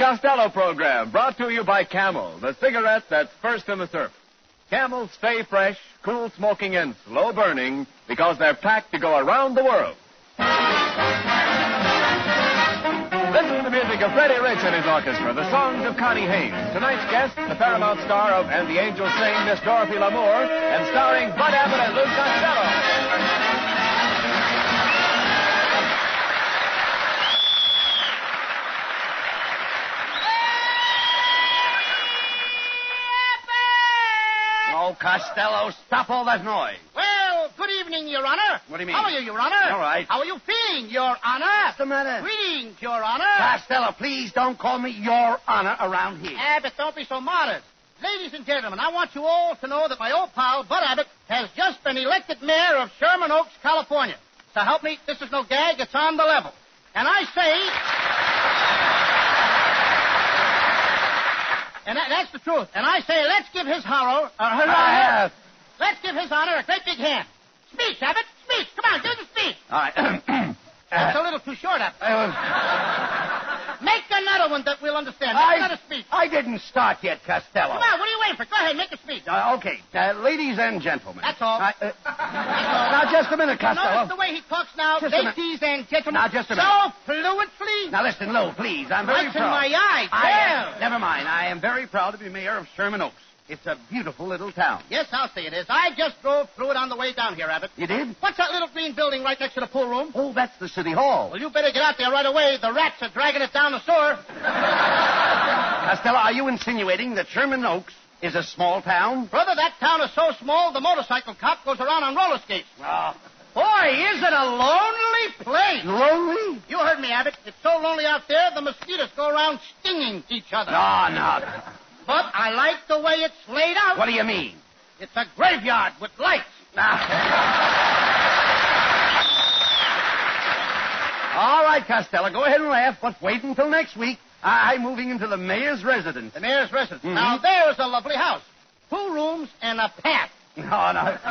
Costello program, brought to you by Camel, the cigarette that's first in the surf. Camels stay fresh, cool smoking, and slow burning because they're packed to go around the world. Listen to the music of Freddie Rich and his orchestra, the songs of Connie Haynes. Tonight's guest, the Paramount star of And the Angels Sing, Miss Dorothy Lamour, and starring Bud Abbott and Lou Costello. Oh, Costello, stop all that noise. Well, good evening, Your Honor. What do you mean? How are you, Your Honor? All right. How are you feeling, Your Honor? What's the matter? Greetings, Your Honor. Costello, please don't call me Your Honor around here. Abbott, don't be so modest. Ladies and gentlemen, I want you all to know that my old pal, Bud Abbott, has just been elected mayor of Sherman Oaks, California. So help me, this is no gag, it's on the level. And I say... And that's the truth. And I say, let's give his honor... Let's give his honor a great big hand. Speech, Abbott, speech. Come on, do the speech. All right. That's a little too short, Abbott. Make another one that we'll understand. Make another speech. I didn't start yet, Costello. Come on, what are you waiting for? Go ahead, make a speech. Okay. Ladies and gentlemen. That's all. Now, just a minute, Costello. Notice the way he talks now, Just a minute. ladies and gentlemen. Now, just a minute. So fluently. Now, listen, Lou, please. I'm very What's in proud. my eye? Never mind. I am very proud to be mayor of Sherman Oaks. It's a beautiful little town. Yes, I'll say it is. I just drove through it on the way down here, Abbott. You did? What's that little green building right next to the pool room? Oh, that's the city hall. Well, you better get out there right away. The rats are dragging it down the sewer. Costello, are you insinuating that Sherman Oaks is a small town? Brother, that town is so small, the motorcycle cop goes around on roller skates. Oh. Boy, is it a lonely place. Lonely? You heard me, Abbott. It's so lonely out there, the mosquitoes go around stinging each other. No. But I like the way it's laid out. What do you mean? It's a graveyard with lights. All right, Costello, go ahead and laugh, but wait until next week. I'm moving into the mayor's residence. The mayor's residence. Mm-hmm. Now, there's a lovely house. 2 rooms and a path. No. Not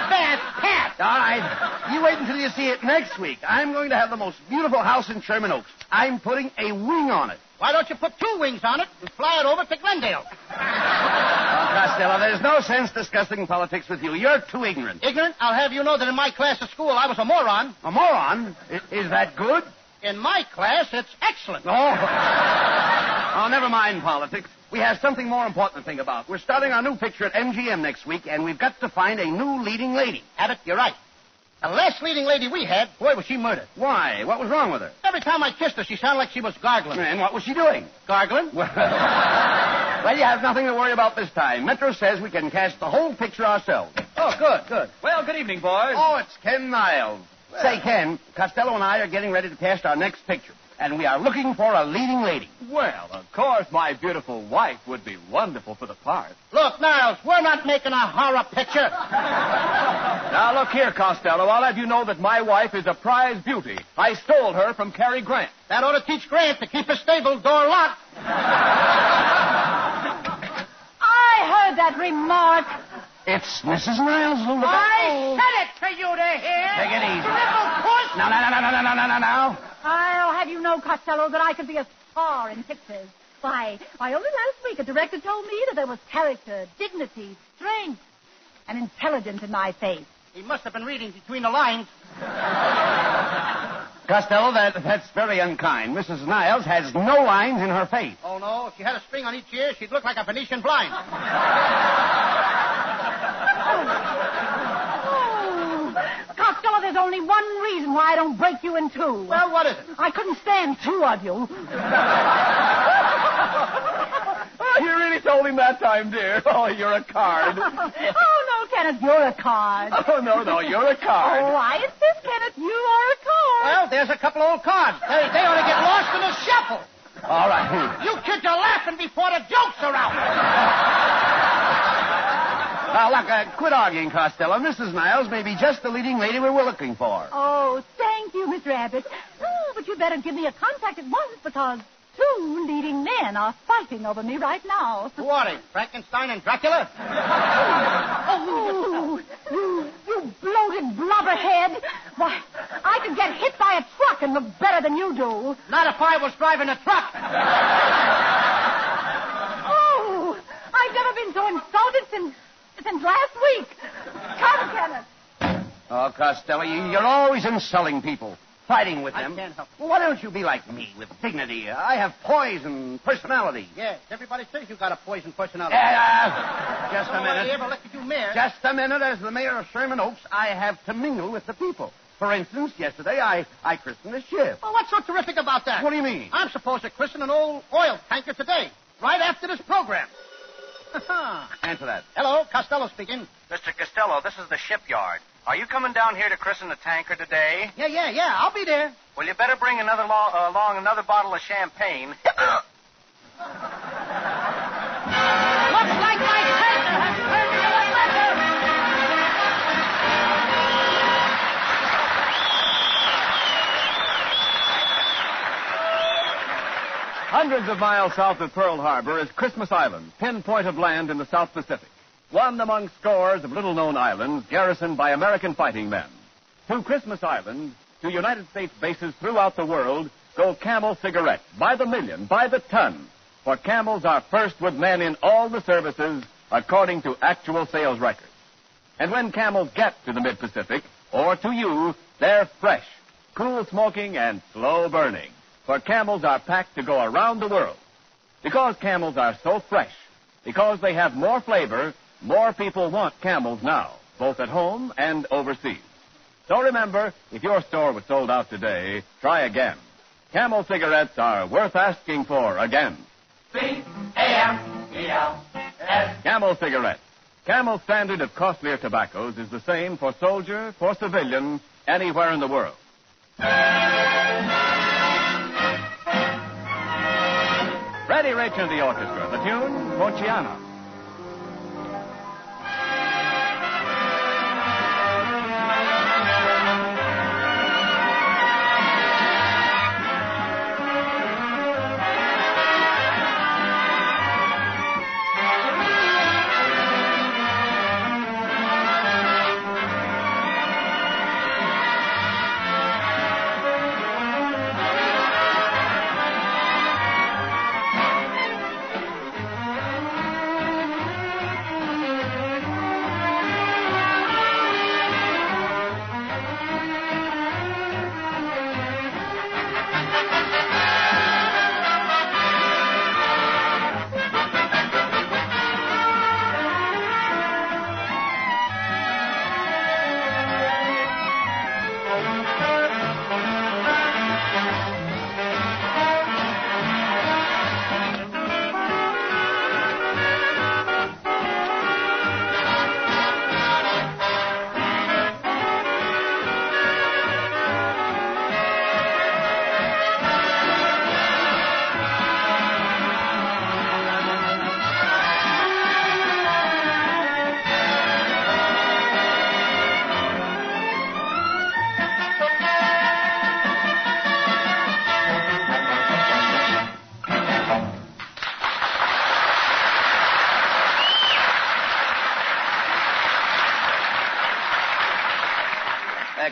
bath, path. All right. You wait until you see it next week. I'm going to have the most beautiful house in Sherman Oaks. I'm putting a wing on it. Why don't you put 2 wings on it and fly it over to Glendale? Oh, Costello, there's no sense discussing politics with you. You're too ignorant. Ignorant? I'll have you know that in my class at school, I was a moron. A moron? Is that good? In my class, it's excellent. Oh, never mind politics. We have something more important to think about. We're starting our new picture at MGM next week, and we've got to find a new leading lady. Abbott, you're right. The last leading lady we had, boy, was she murdered. Why? What was wrong with her? Every time I kissed her, she sounded like she was gargling. And what was she doing? Gargling? Well, you have nothing to worry about this time. Metro says we can cast the whole picture ourselves. Oh, good. Well, good evening, boys. Oh, it's Ken Niles. Well. Say, Ken, Costello and I are getting ready to cast our next picture, and we are looking for a leading lady. Well, of course, my beautiful wife would be wonderful for the part. Look, Niles, we're not making a horror picture. Now, look here, Costello. I'll have you know that my wife is a prize beauty. I stole her from Cary Grant. That ought to teach Grant to keep his stable door locked. I heard that remark. It's Mrs. Niles, Lou. I said it to you to hear. Take it easy. Little puss. Now. I'll have you know, Costello, that I could be a star in pictures. Why, only last week a director told me that there was character, dignity, strength, and intelligence in my face. He must have been reading between the lines. Costello, that's very unkind. Mrs. Niles has no lines in her face. Oh, no. If she had a string on each ear, she'd look like a Venetian blind. Costello, there's only one reason why I don't break you in 2. Well, what is it? I couldn't stand 2 of you. You really told him that time, dear. Oh, you're a card. Oh, no, Kenneth, you're a card. Oh, no, you're a card. Oh, I insist, Kenneth, you are a card. Well, there's a couple old cards. They ought to get lost in the shuffle. All right. You kids are laughing before the jokes are out. Now, look, quit arguing, Costello. Mrs. Niles may be just the leading lady we were looking for. Oh, thank you, Mr. Abbott. Oh, but you'd better give me a contact at once because 2 leading men are fighting over me right now. Who are they? Frankenstein and Dracula? Oh, you bloated blubberhead. Why, I could get hit by a truck and look better than you do. Not if I was driving a truck. Oh, I've never been so insulted since last week. Come, Kenneth. Oh, Costello, you're always insulting people, fighting with them. I can't help it. Well, why don't you be like me, with dignity? I have poise and personality. Yes, everybody says you got a poison personality. Just a Nobody minute. ever elected you mayor. Just a minute. As the mayor of Sherman Oaks, I have to mingle with the people. For instance, yesterday I christened a ship. Well, what's so terrific about that? What do you mean? I'm supposed to christen an old oil tanker today, right after this program. Answer that. Hello, Costello speaking. Mr. Costello, this is the shipyard. Are you coming down here to christen the tanker today? Yeah, I'll be there. Well, you better bring along another bottle of champagne. Looks like my tanker has turned into a letter. Hundreds of miles south of Pearl Harbor is Christmas Island, pinpoint of land in the South Pacific. One among scores of little-known islands garrisoned by American fighting men. To Christmas Island, to United States bases throughout the world, go Camel cigarettes by the million, by the ton. For Camels are first with men in all the services, according to actual sales records. And when Camels get to the mid-Pacific, or to you, they're fresh, cool smoking, and slow burning. For Camels are packed to go around the world. Because Camels are so fresh, because they have more flavor, more people want Camels now, both at home and overseas. So remember, if your store was sold out today, try again. Camel cigarettes are worth asking for again. C-A-M-E-L-S. Camel cigarettes. Camel's standard of costlier tobaccos is the same for soldier, for civilian, anywhere in the world. Freddie Rich and the orchestra. The tune, Ponciana.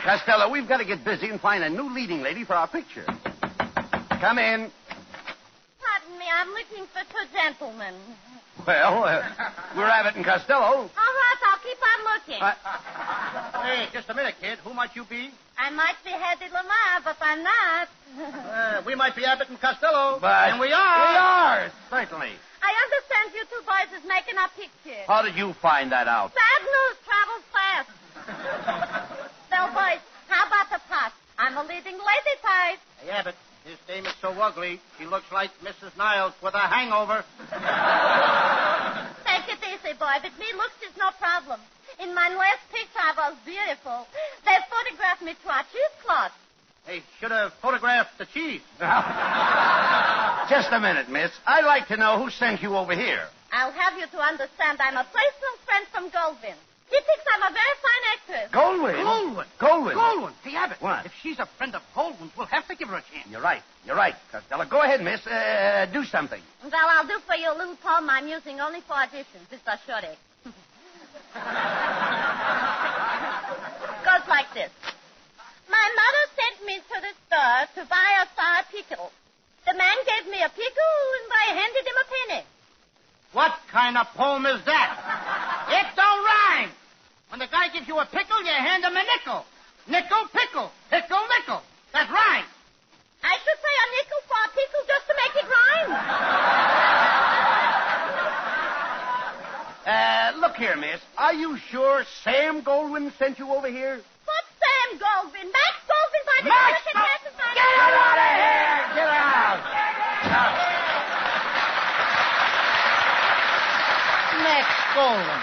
Costello, we've got to get busy and find a new leading lady for our picture. Come in. Pardon me, I'm looking for two gentlemen. Well, we're Abbott and Costello. All right, I'll keep on looking. Hey, just a minute, kid. Who might you be? I might be Hedy Lamarr, but I'm not. We might be Abbott and Costello. But and we are. We are, certainly. I understand you two boys is making a picture. How did you find that out? Bad news travels fast. Well, boys, how about the pot? I'm a leading lady type. Hey, Abbott, his dame is so ugly, she looks like Mrs. Niles with a hangover. Take it easy, boy. With me, looks is no problem. In my last picture, I was beautiful. They photographed me to a cheesecloth. They should have photographed the cheese. Just a minute, miss. I'd like to know who sent you over here. I'll have you to understand I'm a personal friend from Goldwyn. He thinks I'm a very fine actress. Goldwyn? Goldwyn. Hey, Abbott. What? If she's a friend of Goldwyn's, we'll have to give her a chance. You're right, Costello. Go ahead, miss. Do something. Well, I'll do for you a little poem I'm using only for auditions. It's a shorty. Goes like this. My mother me to the store to buy a sour pickle. The man gave me a pickle, and I handed him a penny. What kind of poem is that? It don't rhyme. When the guy gives you a pickle, you hand him a nickel. Nickel, pickle. Pickle, nickel. That rhymes. I should say a nickel for a pickle just to make it rhyme. Look here, miss. Are you sure Sam Goldwyn sent you over here? What's Sam Goldwyn? Max Goldwyn by the Max American Get out of here! Get out! Max Goldwyn.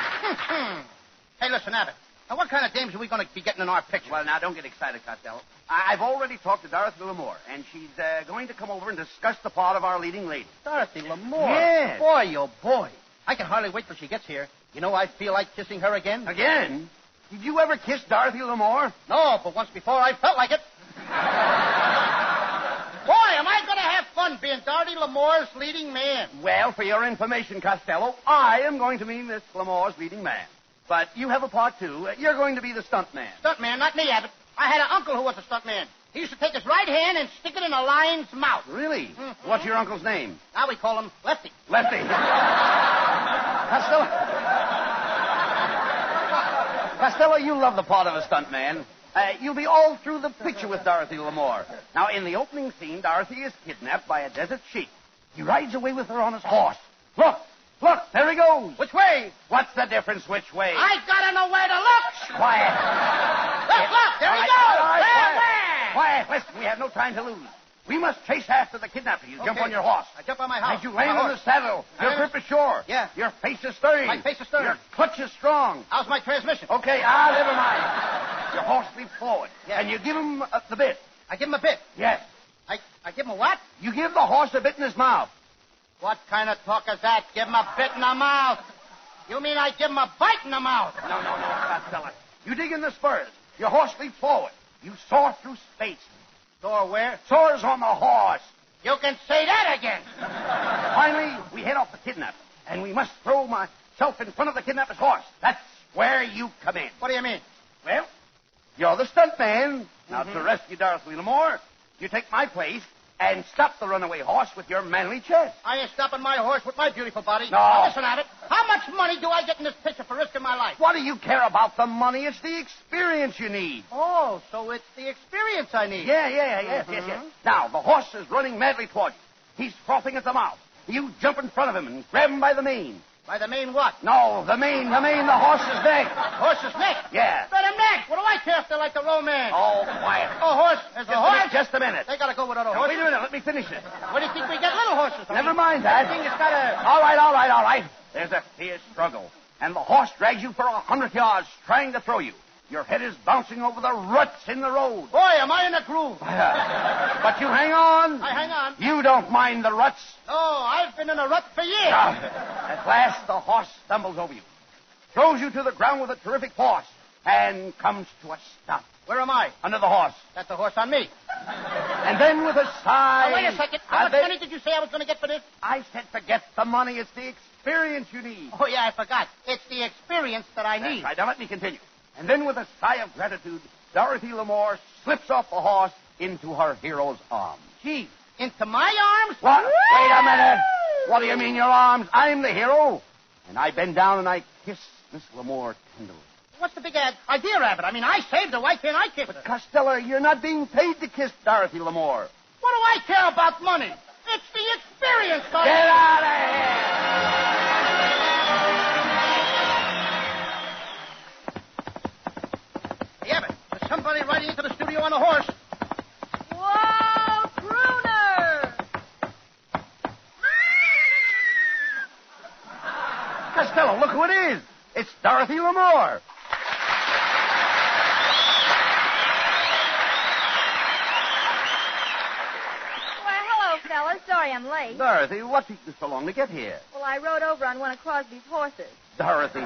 Hey, listen, Abbott. Now, what kind of dames are we going to be getting in our picture? Well, now, don't get excited, Costello. I've already talked to Dorothy Lamour, and she's going to come over and discuss the part of our leading lady. Dorothy Lamour? Yes. Boy, oh, boy. I can hardly wait till she gets here. You know, I feel like kissing her again. Again? Did you ever kiss Dorothy Lamour? No, but once before I felt like it. Boy, am I going to have fun being Dorothy Lamour's leading man. Well, for your information, Costello, I am going to be Miss Lamour's leading man. But you have a part, too. You're going to be the stunt man. Stunt man, not me, Abbott. I had an uncle who was a stunt man. He used to take his right hand and stick it in a lion's mouth. Really? Mm-hmm. What's your uncle's name? Now we call him Lefty. Lefty. Costello, you love the part of a stunt man. You'll be all through the picture with Dorothy Lamour. Now, in the opening scene, Dorothy is kidnapped by a desert sheik. He rides away with her on his horse. Look, there he goes. Which way? What's the difference which way? I gotta know where to look. Quiet. Look, there he goes. Where? Quiet, listen, we have no time to lose. We must chase after the kidnapper. You jump on your horse. I jump on my horse. As you land on the saddle, your grip is sure. Yeah. Your face is sturdy. My face is sturdy. Your clutch is strong. How's my transmission? Okay, never mind. Your horse leaps forward. Yeah. And you give him the bit. I give him a bit. Yes. I give him a what? You give the horse a bit in his mouth. What kind of talk is that? Give him a bit in the mouth. You mean I give him a bite in the mouth? No, Costello. You dig in the spurs. Your horse leaps forward. You soar through space. Soar where? Soars on the horse. You can say that again. Finally, we head off the kidnapper, and we must throw myself in front of the kidnapper's horse. That's where you come in. What do you mean? Well, you're the stunt man. Now, to rescue Dorothy Lamour, you take my place and stop the runaway horse with your manly chest. I ain't stopping my horse with my beautiful body. No. Now, listen, Abbott. How much money do I get in this picture for risking my life? What do you care about the money? It's the experience you need. Oh, so it's the experience I need. Yes. Now, the horse is running madly toward you. He's frothing at the mouth. You jump in front of him and grab him by the mane. By the mane what? No, the mane, the horse's neck. Horse's neck? Yeah. By the neck. What do I care if they're like the romance? Oh, quiet. Oh, horse. There's a horse. Just a minute. They gotta go with other Now, horses. wait a minute. Let me finish it. What do you think we get little horses? Never mind that. I think it's got a... All right. There's a fierce struggle. And the horse drags you for 100 yards, trying to throw you. Your head is bouncing over the ruts in the road. Boy, am I in a groove. But you hang on. I hang on. You don't mind the ruts. No, I've been in a rut for years. At last, the horse stumbles over you, throws you to the ground with a terrific force, and comes to a stop. Where am I? Under the horse. That's the horse on me. And then with a sigh... Now, wait a second. How much money did you say I was going to get for this? I said forget the money. It's the experience you need. Oh, yeah, I forgot. It's the experience that I need. That's right. Now, let me continue. And then with a sigh of gratitude, Dorothy Lamour slips off the horse into her hero's arms. Gee, into my arms? What? Wait a minute. What do you mean your arms? I'm the hero. And I bend down and I kiss Miss Lamour tenderly. What's the big idea, Abbott? I mean, I saved her. Why can't I kiss her? Costello, you're not being paid to kiss Dorothy Lamour. What do I care about money? It's the experience, Dorothy. Get out of here! Hey, Abbott, there's somebody riding into the studio on a horse. Whoa, crooner! Costello, look who it is. It's Dorothy Lamour. Fellas, sorry I'm late. Dorothy, what took you so long to get here? Well, I rode over on one of Crosby's horses. Dorothy,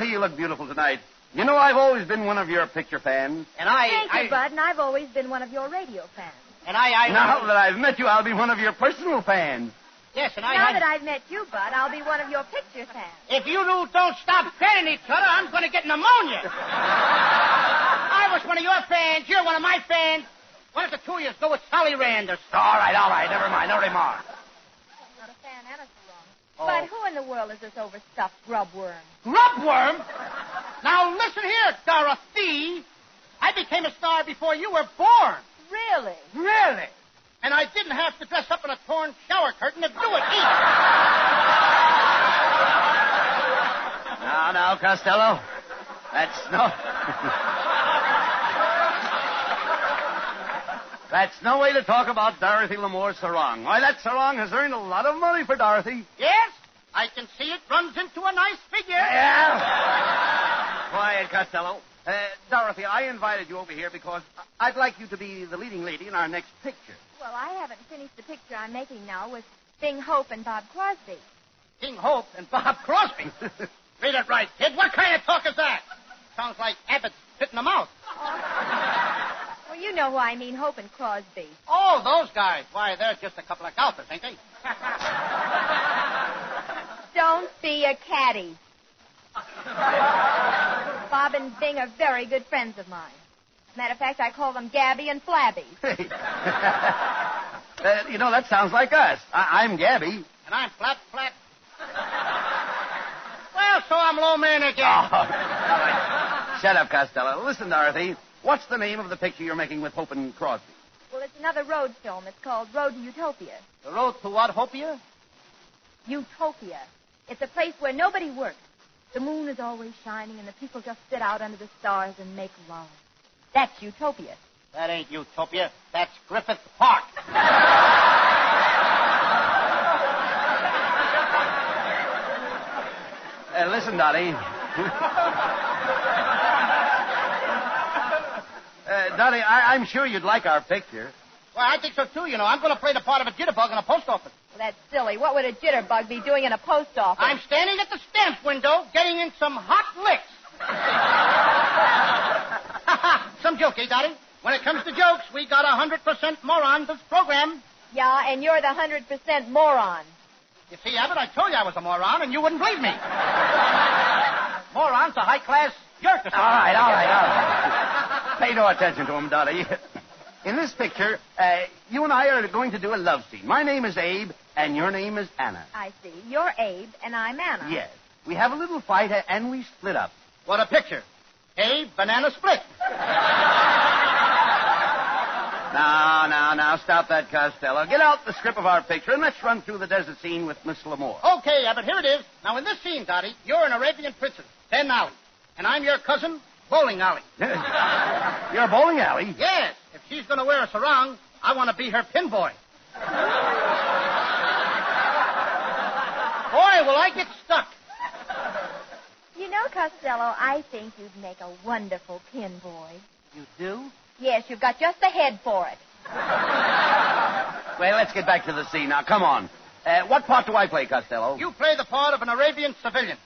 you look beautiful tonight. You know, I've always been one of your picture fans. And Thank you, Bud, and I've always been one of your radio fans. And I... Now that I've met you, I'll be one of your personal fans. Yes, and Now that I've met you, Bud, I'll be one of your picture fans. If you two don't stop petting each other, I'm going to get pneumonia. I was one of your fans. You're one of my fans. Why don't the two of you go with Sally Rand or something? All right. Never mind. No remark. I'm not a fan and a sarong. Oh. But who in the world is this overstuffed grubworm? Grubworm? Now, listen here, Dorothy. I became a star before you were born. Really? Really? And I didn't have to dress up in a torn shower curtain to do it either. Now, Costello. That's no way to talk about Dorothy Lamour's sarong. Why, that sarong has earned a lot of money for Dorothy. Yes? I can see it runs into a nice figure. Yeah. Quiet, Costello. Dorothy, I invited you over here because I'd like you to be the leading lady in our next picture. Well, I haven't finished the picture I'm making now with Bing Hope and Bob Crosby. King Hope and Bob Crosby. Read it right, kid. What kind of talk is that? Sounds like Abbott's spitting them out. Well, you know who I mean, Hope and Crosby. Oh, those guys. Why, they're just a couple of golfers, ain't they? Don't be a caddy. Bob and Bing are very good friends of mine. Matter of fact, I call them Gabby and Flabby. That sounds like us. I'm Gabby. And I'm Flap. Well, so I'm low man again. Oh, all right. Shut up, Costello. Listen, Dorothy. What's the name of the picture you're making with Hope and Crosby? Well, it's another road film. It's called Road to Utopia. The road to what, Hopia? Utopia. It's a place where nobody works. The moon is always shining, and the people just sit out under the stars and make love. That's Utopia. That ain't Utopia. That's Griffith Park. Listen, Dottie. Dottie, I'm sure you'd like our picture. Well, I think so, too, I'm going to play the part of a jitterbug in a post office. Well, that's silly. What would a jitterbug be doing in a post office? I'm standing at the stamp window getting in some hot licks. Some joke, eh, Dottie? When it comes to jokes, we got 100% morons this program. Yeah, and you're the 100% moron. You see, Abbott, I told you I was a moron, and you wouldn't believe me. Moron's a high-class jerk. All right. Pay no attention to him, Dottie. In this picture, you and I are going to do a love scene. My name is Abe, and your name is Anna. I see. You're Abe, and I'm Anna. Yes. We have a little fight, and we split up. What a picture. Abe, banana split. Now, stop that, Costello. Get out the script of our picture, and let's run through the desert scene with Miss Lamour. Okay, Abbott, here it is. Now, in this scene, Dottie, you're an Arabian princess, Ben Alley. And I'm your cousin, Bowling Alley. You're a bowling alley? Yes. If she's going to wear a sarong, I want to be her pin boy. Boy, will I get stuck. You know, Costello, I think you'd make a wonderful pin boy. You do? Yes, you've got just the head for it. Well, let's get back to the scene. Now, come on. What part do I play, Costello? You play the part of an Arabian civilian.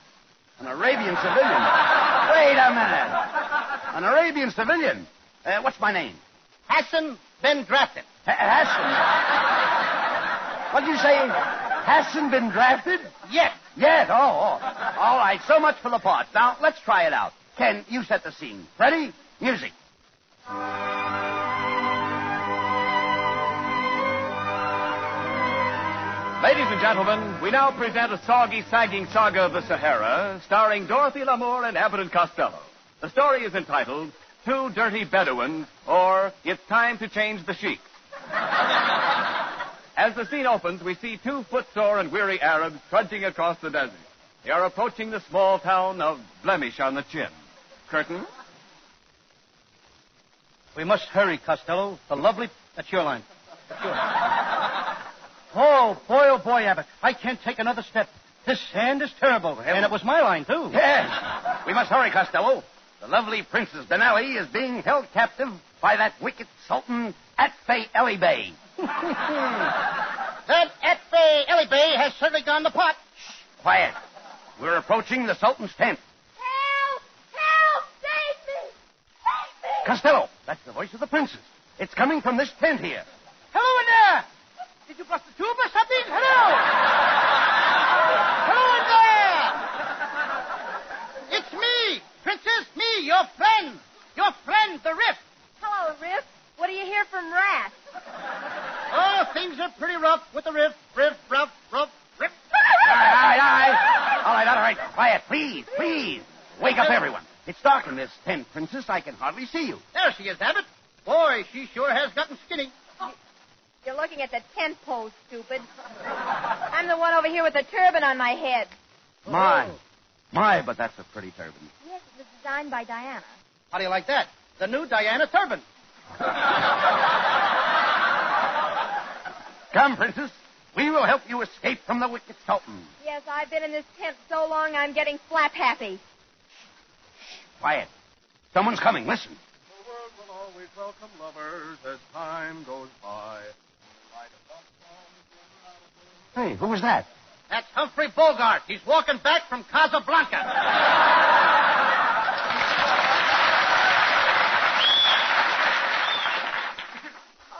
An Arabian civilian? Wait a minute. An Arabian civilian? What's my name? Hassan been drafted. Hassan? What'd you say? Hassan been drafted? Yes. Yes, oh. All right, so much for the parts. Now, let's try it out. Ken, you set the scene. Ready? Music. Ladies and gentlemen, we now present a soggy, sagging saga of the Sahara, starring Dorothy Lamour and Abbott and Costello. The story is entitled Two Dirty Bedouins, or It's Time to Change the Sheik. As the scene opens, we see two footsore and weary Arabs trudging across the desert. They are approaching the small town of Blemish on the Chin. Curtain. We must hurry, Costello. The lovely... That's your line. Oh, boy, Abbott. I can't take another step. This sand is terrible. And it was my line, too. Yes. We must hurry, Costello. The lovely Princess Benali is being held captive by that wicked Sultan Atfei Ali Bey. That Atfei Ali Bey has certainly gone to pot. Shh, quiet. We're approaching the Sultan's tent. Help! Help! Save me! Save me! Costello, that's the voice of the princess. It's coming from this tent here. Hello in there! Did you bust the tube or something? Hello! Hello in there! It's me, Princess, me, your friend. Your friend, the Riff. quiet, please, please. Wake up, everyone. It's dark in this tent, Princess. I can hardly see you. There she is, Abbott. Boy, she sure has gotten skinny. You're looking at the tent pole, stupid. I'm the one over here with the turban on my head. My, but that's a pretty turban. Yes, it was designed by Diana. How do you like that? The new Diana turban. Come, Princess. We will help you escape from the wicked Sultan. Yes, I've been in this tent so long I'm getting flap-happy. Quiet. Someone's coming. Listen. The world will always welcome lovers as time goes by. Hey, who was that? That's Humphrey Bogart. He's walking back from Casablanca.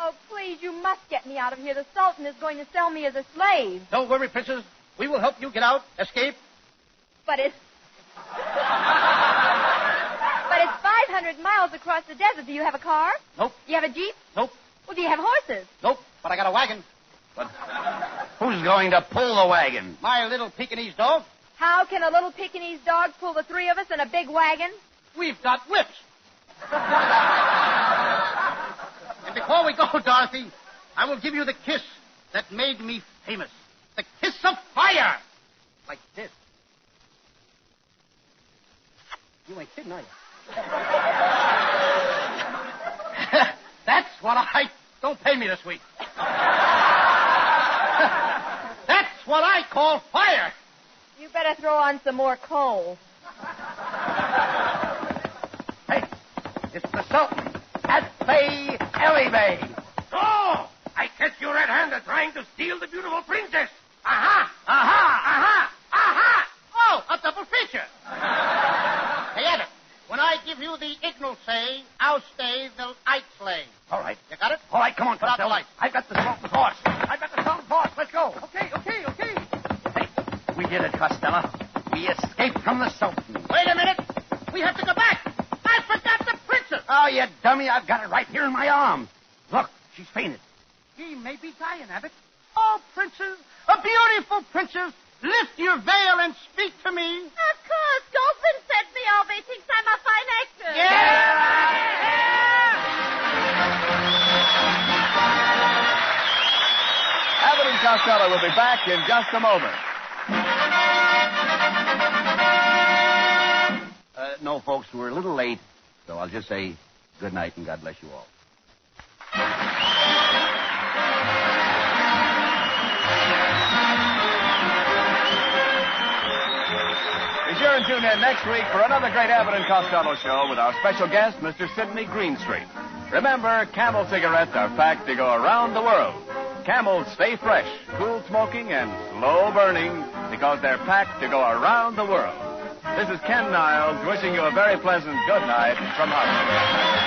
Oh, please, you must get me out of here. The Sultan is going to sell me as a slave. Don't worry, Princess. We will help you get out, escape. But it's 500 miles across the desert. Do you have a car? Nope. Do you have a jeep? Nope. Well, do you have horses? Nope. But I got a wagon. But who's going to pull the wagon? My little Pekingese dog. How can a little Pekingese dog pull the three of us in a big wagon? We've got whips. And before we go, Dorothy, I will give you the kiss that made me famous. The kiss of fire. Like this. You ain't kidding, are you? That's what I... Don't pay me this week. That's what I call fire. You better throw on some more coal. Hey, it's the Sultan. At Bay, Ellie Bay. Oh! I catch you red-handed trying to steal the beautiful princess. Aha! Aha! Aha! Aha! Oh, a double feature. Hey, Abbott, when I give you the ignal say, I'll stay the Ike slay. All right. You got it? All right, come on, Put out the Costello. light. I've got the Sultan's horse. Let's go. Okay. Hey, we did it, Costello. We escaped from the Sultan. Wait a minute. We have to go back. I forgot the princess. Oh, you dummy. I've got it right here in my arm. Look, she's fainted. She may be dying, Abbott. Oh, princess, a beautiful princess, lift your veil and speak to me. Of course. Goldman sent me over. He thinks I'm a fine actor. Abbott and Costello will be back in just a moment. No, folks, we're a little late, so I'll just say good night and God bless you all. Be sure and tune in next week for another great Abbott and Costello show with our special guest, Mr. Sidney Greenstreet. Remember, Camel cigarettes are packed to go around the world. Camels stay fresh, cool smoking, and slow burning because they're packed to go around the world. This is Ken Niles wishing you a very pleasant good night from Hollywood.